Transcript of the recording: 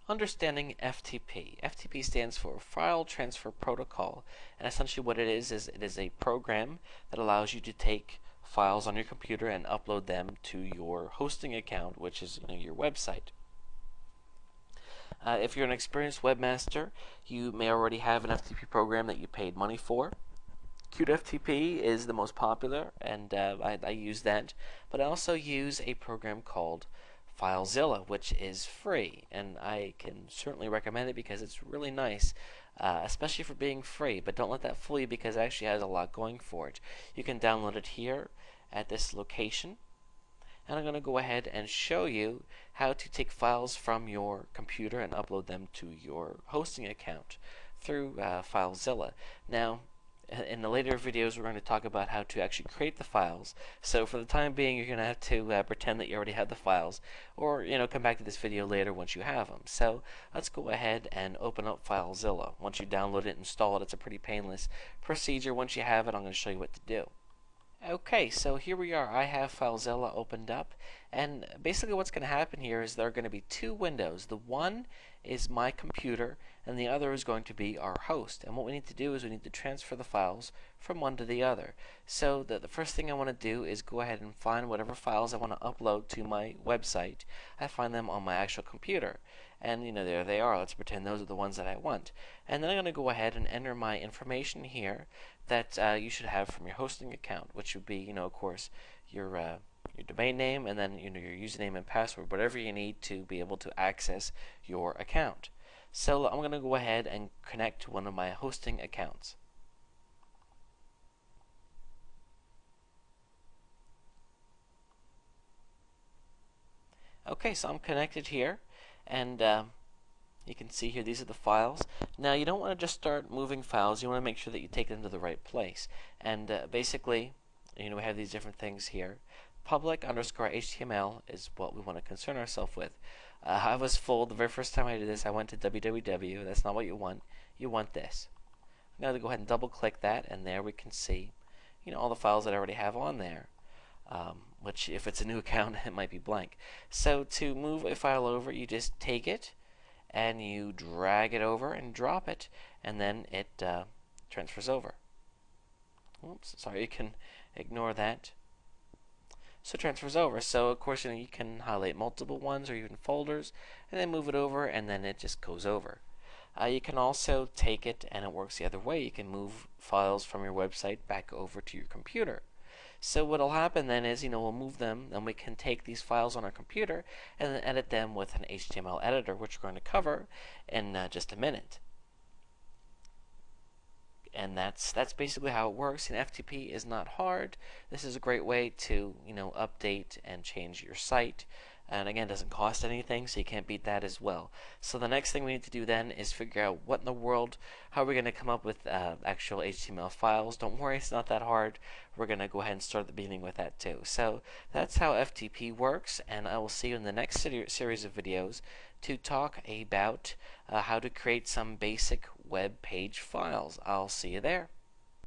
Understanding FTP. FTP stands for File Transfer Protocol, and essentially what it is it is a program that allows you to take files on your computer and upload them to your hosting account, which is your website. If you're an experienced webmaster, you may already have an FTP program that you paid money for. QtFTP is the most popular, and I use that, but I also use a program called FileZilla, which is free, and I can certainly recommend it because it's really nice, especially for being free. But don't let that fool you, because it actually has a lot going for it. You can download it here at this location, and I'm going to go ahead and show you how to take files from your computer and upload them to your hosting account through FileZilla. Now, in the later videos, we're going to talk about how to actually create the files. So for the time being, you're going to have to pretend that you already have the files, or come back to this video later once you have them. So let's go ahead and open up FileZilla. Once you download it and install it, it's a pretty painless procedure. Once you have it, I'm going to show you what to do. Okay, so here we are. I have FileZilla opened up, and basically what's going to happen here is there are going to be two windows. The one is my computer, and the other is going to be our host. And what we need to do is we need to transfer the files from one to the other. So the first thing I want to do is go ahead and find whatever files I want to upload to my website. I find them on my actual computer. And there they are. Let's pretend those are the ones that I want. And then I'm going to go ahead and enter my information here that you should have from your hosting account, which would be, of course, your domain name, and then your username and password, whatever you need to be able to access your account. So I'm going to go ahead and connect to one of my hosting accounts. Okay, so I'm connected here, and you can see here these are the files. Now you don't want to just start moving files. You want to make sure that you take them to the right place. And basically, we have these different things here. Public_HTML is what we want to concern ourselves with. I was fooled the very first time I did this. I went to www. That's not what you want. You want this. I'm going to go ahead and double click that, and there we can see all the files that I already have on there. Which, if it's a new account, it might be blank. So to move a file over, you just take it and you drag it over and drop it, and then it transfers over. Oops, sorry, you can ignore that. So it transfers over. So of course you can highlight multiple ones or even folders, and then move it over, and then it just goes over. You can also take it, and it works the other way. You can move files from your website back over to your computer. So what will happen then is, we'll move them, and we can take these files on our computer and then edit them with an HTML editor, which we're going to cover in just a minute. And that's basically how it works. And FTP is not hard. This is a great way to update and change your site. And again, it doesn't cost anything, so you can't beat that as well. So the next thing we need to do then is figure out what in the world, how are we going to come up with actual HTML files. Don't worry, it's not that hard. We're going to go ahead and start at the beginning with that too. So that's how FTP works, and I will see you in the next series of videos to talk about how to create some basic web page files. I'll see you there.